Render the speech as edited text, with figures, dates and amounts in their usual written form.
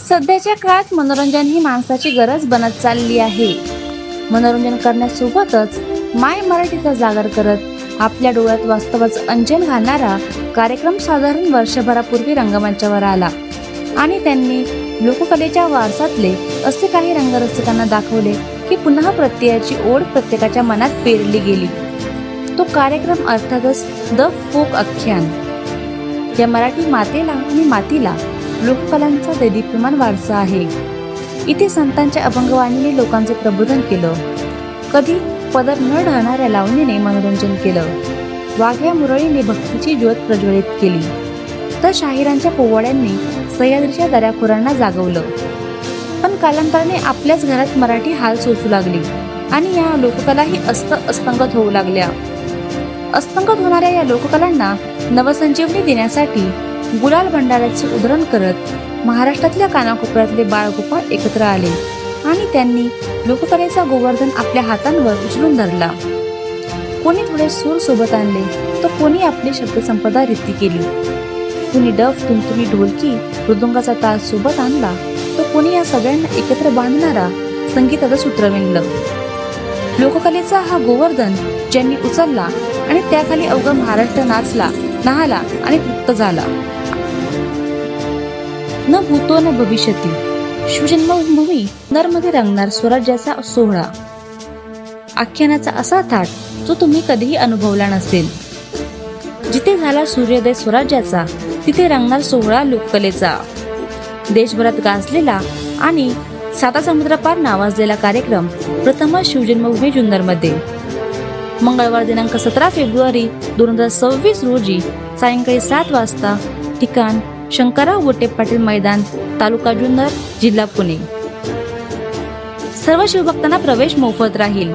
सध्याच्या काळात मनोरंजन ही माणसाची गरज बनत चालली आहे. मनोरंजन करण्यासोबतच माय मराठीचा जागर करत आपल्या डोळ्यात वास्तवाचं अंजन घालणारा कार्यक्रम साधारण वर्षभरापूर्वी रंगमंचावर आला आणि त्यांनी लोककलेच्या वारसातले असे काही रंगरसिकांना दाखवले की पुन्हा प्रत्ययाची ओढ प्रत्येकाच्या मनात पेरली गेली. तो कार्यक्रम अर्थातच द फोक आख्यान. या मराठी मातेला आणि मातीला लोककलांचा दैदिप्यमान वारसा आहे. इथे संतांच्या अभंगवाणीने लोकांचे प्रबोधन केलं. कधी पदर न ढळणाऱ्या लावणीने मनोरंजन केलं. वाघ्या मुरळीने भक्तीची ज्योत प्रज्वलित केली, तर शाहिरांच्या पोवाड्यांनी सह्याद्रीच्या दऱ्याखोरांना जागवलं. पण कालांतराने आपल्याच घरात मराठी हाल सोसू लागली आणि या लोककलाही अस्तंगत होऊ लागल्या. अस्तंगत होणाऱ्या या लोककलांना नवसंजीवनी देण्यासाठी गुलाल भंडाऱ्याचे उद्धरण करत महाराष्ट्रातल्या कानाकोपऱ्यातले बाळगोपाळ एकत्र आले आणि त्यांनी लोककलेचा गोवर्धन आपल्या हातांवर उचलून धरला. कोणी थोडे सूर सोबत आणले तर कोणी आपली शब्दसंपदा रित्ती केली. कोणी डफ, तुंतुनी, ढोलकी, मृदुंगाचा ताल सोबत आणला तर कोणी या सगळ्यांना एकत्र बांधणारा संगीताचं सूत्र विणलं. लोककलेचा हा गोवर्धन ज्यांनी उचलला आणि त्याखाली अवघा महाराष्ट्र नाचला, नाहला आणि तृप्त झाला. न भूतो न भविष्यती, शिवजन्मभूमी नरमध्ये रंगणार स्वराज्याचा सोहळा. आख्यानाचा असा थाट जो तुम्ही कधीही अनुभवला नसेल. जिथे झाला सूर्योदय स्वराज्याचा, तिथे रंगणार सोहळा लोककलेचा. देशभरात गाजलेला आणि साता समुद्रपार नावाजलेला कार्यक्रम प्रथमच शिवजन्मभूमी जुन्नरमध्ये मंगळवार दिनांक 17 फेब्रुवारी 2026 रोजी सायंकाळी 7 वाजता. ठिकाण शंकरराव गोटे पाटील मैदान, तालुका जुन्नर, जिल्हा पुणे. सर्व शिवभक्तांना प्रवेश मोफत राहील.